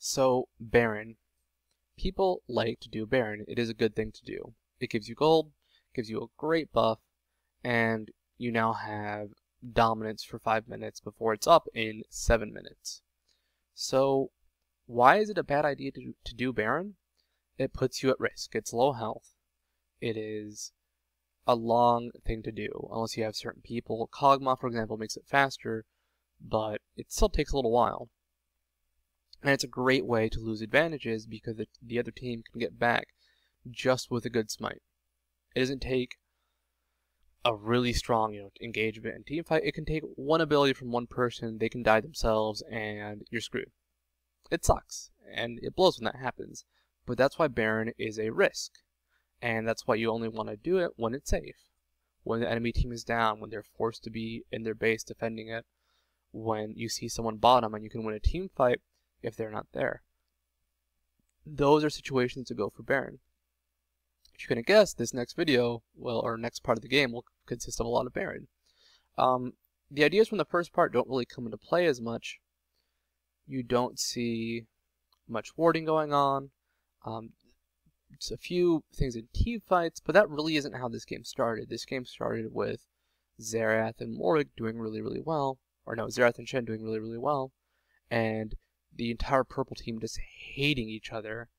So, Baron. People like to do Baron. It is a good thing to do. It gives you gold, gives you a great buff, and you now have dominance for 5 minutes before it's up in 7 minutes. So, why is it a bad idea to do Baron? It puts you at risk. It's low health. It is a long thing to do, unless you have certain people. Kog'Maw, for example, makes it faster, but it still takes a little while. And it's a great way to lose advantages because the other team can get back just with a good smite. It doesn't take a really strong, engagement and team fight. It can take one ability from one person, they can die themselves, and you're screwed. It sucks, and it blows when that happens. But that's why Baron is a risk. And that's why you only want to do it when it's safe. When the enemy team is down, when they're forced to be in their base defending it, when you see someone bottom and you can win a team fight if they're not there. Those are situations to go for Baron. If you're going to guess, this next video, or next part of the game will consist of a lot of Baron. The ideas from the first part don't really come into play as much. You don't see much warding going on. It's a few things in team fights, but that really isn't how this game started. This game started with Xerath and Warwick doing really, really well. Or no, Xerath and Shen doing really, really well. And the entire purple team just hating each other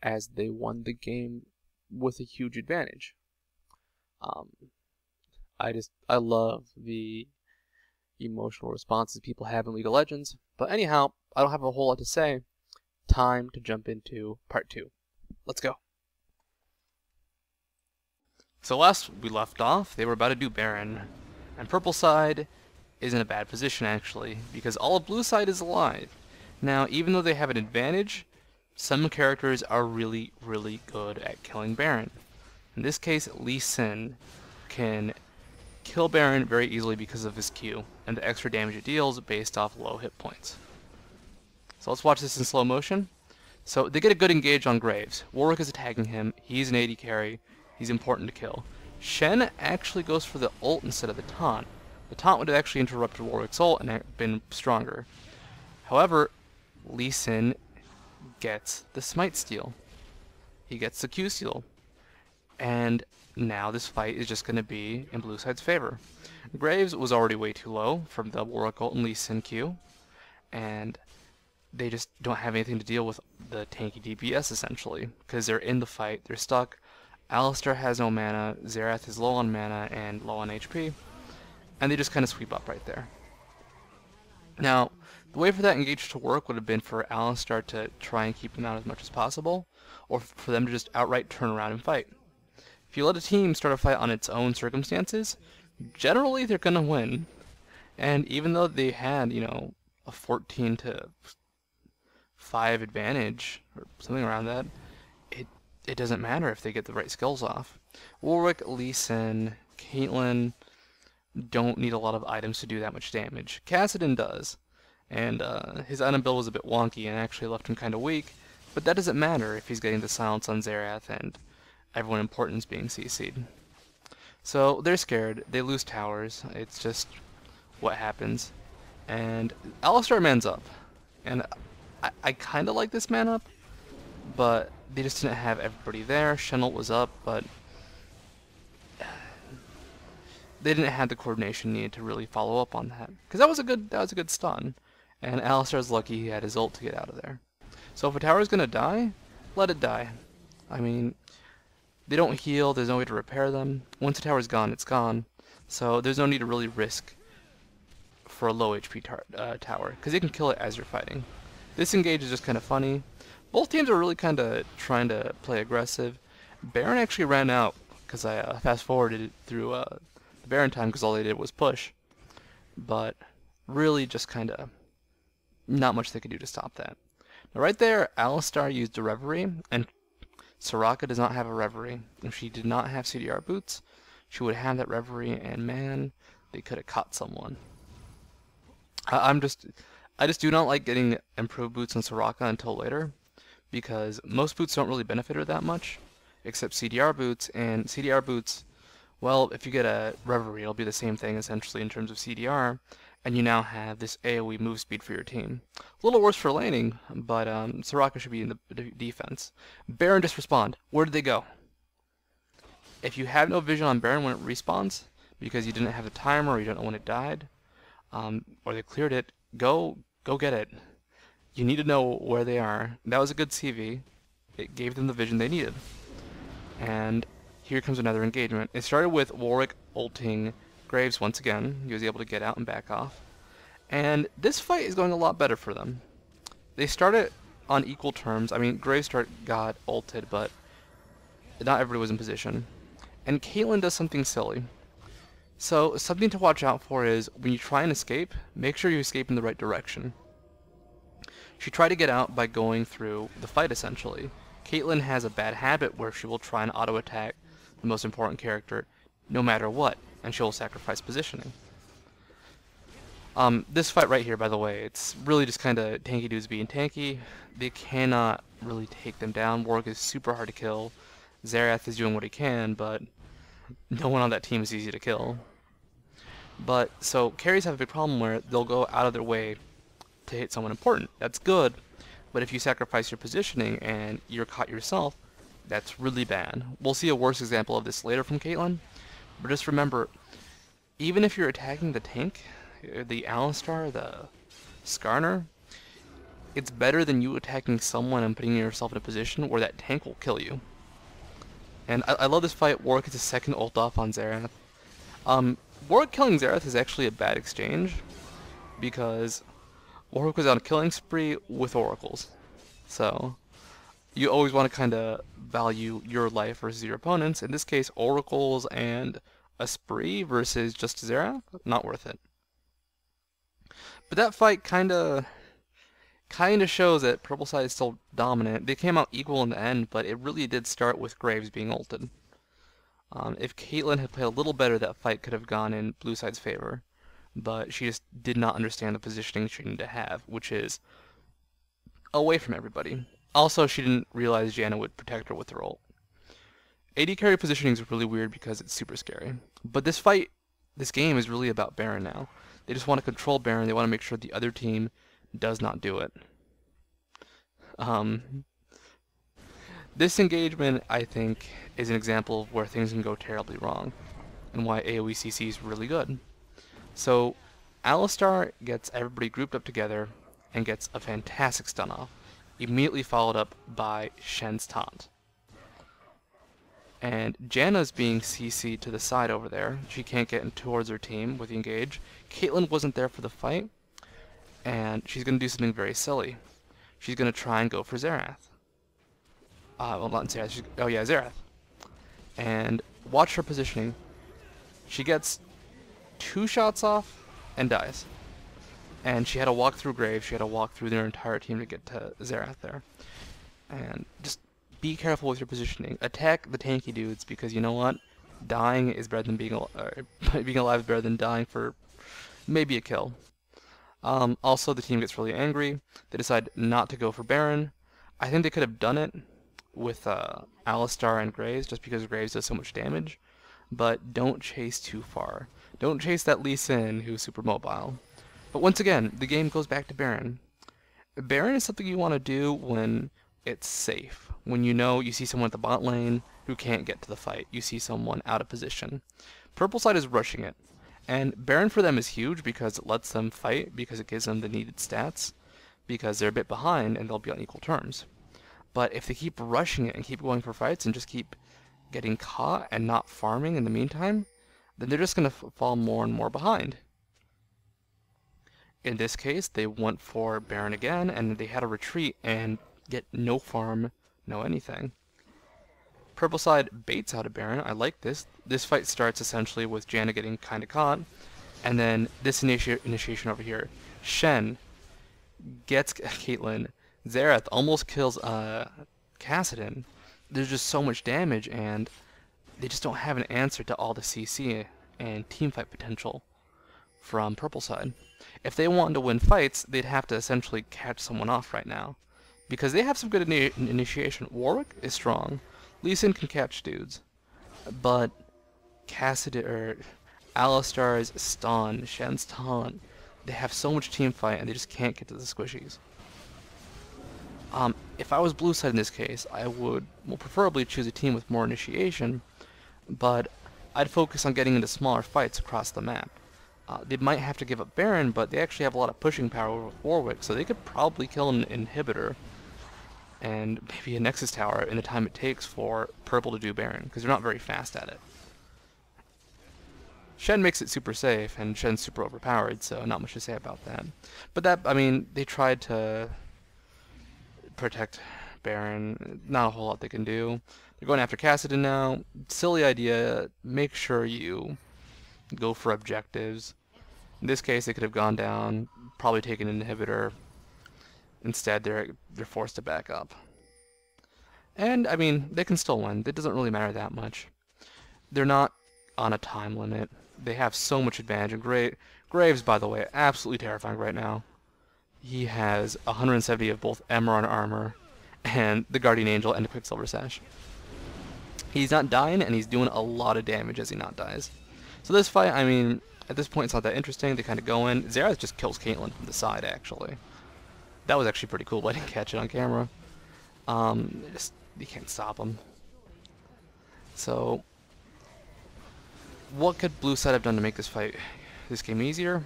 as they won the game with a huge advantage. I love the emotional responses people have in League of Legends. But anyhow, I don't have a whole lot to say. Time to jump into part 2. Let's go. So last we left off, they were about to do Baron. And purple side is in a bad position actually, because all of blue side is alive. Now, even though they have an advantage, some characters are really, really good at killing Baron. In this case, Lee Sin can kill Baron very easily because of his Q, and the extra damage it deals based off low hit points. So let's watch this in slow motion. So they get a good engage on Graves. Warwick is attacking him, he's an AD carry, he's important to kill. Shen actually goes for the ult instead of the taunt. The taunt would have actually interrupted Warwick's ult and been stronger. However, Lee Sin gets the smite steal. He gets the Q steal. And now this fight is just going to be in blue side's favor. Graves was already way too low from the Warwick ult and Lee Sin Q. And they just don't have anything to deal with the tanky DPS essentially. Because they're in the fight, they're stuck. Alistar has no mana, Xerath is low on mana and low on HP. And they just kind of sweep up right there. Now, the way for that engage to work would have been for Alistar to try and keep them out as much as possible, or for them to just outright turn around and fight. If you let a team start a fight on its own circumstances, generally they're going to win. And even though they had, a 14 to 5 advantage, or something around that, it doesn't matter if they get the right skills off. Warwick, Lee Sin, Caitlyn don't need a lot of items to do that much damage. Kassadin does, and his item build was a bit wonky and actually left him kind of weak, but that doesn't matter if he's getting the silence on Xerath and everyone important is being CC'd. So they're scared, they lose towers, it's just what happens. And Alistar mans up, and I kind of like this man up, but they just didn't have everybody there. Shen ult was up, but they didn't have the coordination needed to really follow up on that. Because that was a good stun. And Alistar's lucky he had his ult to get out of there. So if a tower's gonna die, let it die. I mean, they don't heal, there's no way to repair them. Once the tower's gone, it's gone. So there's no need to really risk for a low HP tower, because you can kill it as you're fighting. This engage is just kind of funny. Both teams are really kind of trying to play aggressive. Baron actually ran out, because I fast forwarded it through the Baron time, because all they did was push. But really just kind of not much they could do to stop that. Now right there, Alistar used a Reverie, and Soraka does not have a Reverie. If she did not have CDR boots, she would have that Reverie, and man, they could have caught someone. I just do not like getting improved boots on Soraka until later, because most boots don't really benefit her that much, except CDR boots, and CDR boots, well, if you get a Reverie, it'll be the same thing essentially in terms of CDR, and you now have this AoE move speed for your team. A little worse for laning, but Soraka should be in the defense. Baron just respawned. Where did they go? If you have no vision on Baron when it respawns, because you didn't have the timer or you don't know when it died, or they cleared it, go get it. You need to know where they are. That was a good CV. It gave them the vision they needed. And here comes another engagement. It started with Warwick ulting Graves once again. He was able to get out and back off. And this fight is going a lot better for them. They started on equal terms. I mean, Graves got ulted, but not everybody was in position. And Caitlyn does something silly. So something to watch out for is when you try and escape, make sure you escape in the right direction. She tried to get out by going through the fight essentially. Caitlyn has a bad habit where she will try and auto-attack the most important character no matter what, and she will sacrifice positioning. This fight right here, by the way, it's really just kind of tanky dudes being tanky. They cannot really take them down. Warwick is super hard to kill. Xerath is doing what he can, but no one on that team is easy to kill. But, so, carries have a big problem where they'll go out of their way to hit someone important. That's good, but if you sacrifice your positioning and you're caught yourself, that's really bad. We'll see a worse example of this later from Caitlyn, but just remember, even if you're attacking the tank, the Alistar, the Skarner, it's better than you attacking someone and putting yourself in a position where that tank will kill you. And I love this fight. Warwick gets a second ult off on Xerath. Warwick killing Xerath is actually a bad exchange, because Warwick was on a killing spree with oracles. So, you always want to kind of value your life versus your opponents. In this case, oracles and a spree versus just Xerath, not worth it. But that fight kind of shows that purple side is still dominant. They came out equal in the end, but it really did start with Graves being ulted. If Caitlyn had played a little better, that fight could have gone in blue side's favor. But she just did not understand the positioning she needed to have, which is away from everybody. Also, she didn't realize Janna would protect her with her ult. AD carry positioning is really weird because it's super scary. But this game is really about Baron now. They just want to control Baron. They want to make sure the other team does not do it. This engagement, I think, is an example of where things can go terribly wrong, and why AoE CC is really good. So, Alistar gets everybody grouped up together and gets a fantastic stun off, immediately followed up by Shen's taunt. And Janna's being CC'd to the side over there. She can't get in towards her team with the engage. Caitlyn wasn't there for the fight, and she's going to do something very silly. She's going to try and go for Xerath. Well, not Xerath. Oh yeah, Xerath. And watch her positioning. She gets 2 shots off and dies. And she had to walk through Graves. She had to walk through their entire team to get to Xerath there. And just be careful with your positioning. Attack the tanky dudes, because you know what? Dying is better than being alive is better than dying for maybe a kill. Also, the team gets really angry. They decide not to go for Baron. I think they could have done it with Alistar and Graves, just because Graves does so much damage. But don't chase too far. Don't chase that Lee Sin, who's super mobile. But once again, the game goes back to Baron. Baron is something you want to do when it's safe. When you know you see someone at the bot lane who can't get to the fight. You see someone out of position. Purple side is rushing it. And Baron for them is huge because it lets them fight, because it gives them the needed stats, because they're a bit behind and they'll be on equal terms. But if they keep rushing it and keep going for fights and just keep getting caught and not farming in the meantime, then they're just going to fall more and more behind. In this case, they went for Baron again, and they had to retreat and get no farm, no anything. Purple side baits out a Baron. I like this. This fight starts essentially with Janna getting kind of caught, and then this initiation over here. Shen gets Caitlyn. Xerath almost kills Kassadin. There's just so much damage, and they just don't have an answer to all the CC and teamfight potential from purple side. If they wanted to win fights, they'd have to essentially catch someone off right now, because they have some good initiation. Warwick is strong. Lee Sin can catch dudes, but Kassadin or Alistar's stun, Shen's taunt, They have so much team fight and they just can't get to the squishies. If I was blue side in this case, I would preferably choose a team with more initiation, but I'd focus on getting into smaller fights across the map. They might have to give up Baron, but they actually have a lot of pushing power with Warwick, so they could probably kill an inhibitor and maybe a Nexus Tower in the time it takes for purple to do Baron, because they're not very fast at it. Shen makes it super safe, and Shen's super overpowered, so not much to say about that. But that, I mean, they tried to protect Baron. Not a whole lot they can do. They're going after Kassadin now. Silly idea. Make sure you go for objectives. In this case, they could have gone down, probably taken an inhibitor. Instead, they're forced to back up. And, I mean, they can still win. It doesn't really matter that much. They're not on a time limit. They have so much advantage. And Graves, by the way, absolutely terrifying right now. He has 170 of both Emerald armor and the Guardian Angel and the Quicksilver Sash. He's not dying, and he's doing a lot of damage as he not dies. So this fight, I mean, at this point it's not that interesting. They kind of go in. Xerath just kills Caitlyn from the side, actually. That was actually pretty cool, but I didn't catch it on camera. You can't stop him. So, what could blue side have done to make this game easier?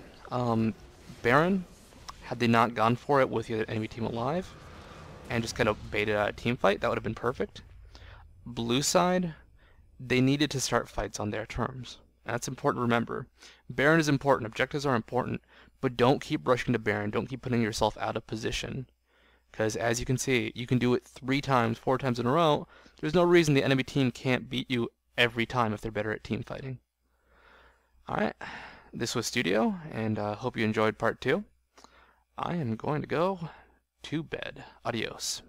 Baron, had they not gone for it with the other enemy team alive, and just kind of baited out a team fight, that would have been perfect. Blue side, they needed to start fights on their terms. That's important to remember. Baron is important, objectives are important, but don't keep rushing to Baron, don't keep putting yourself out of position. Because as you can see, you can do it 3 times, 4 times in a row. There's no reason the enemy team can't beat you every time if they're better at team fighting. Alright, this was Studio, and hope you enjoyed part 2. I am going to go to bed. Adios.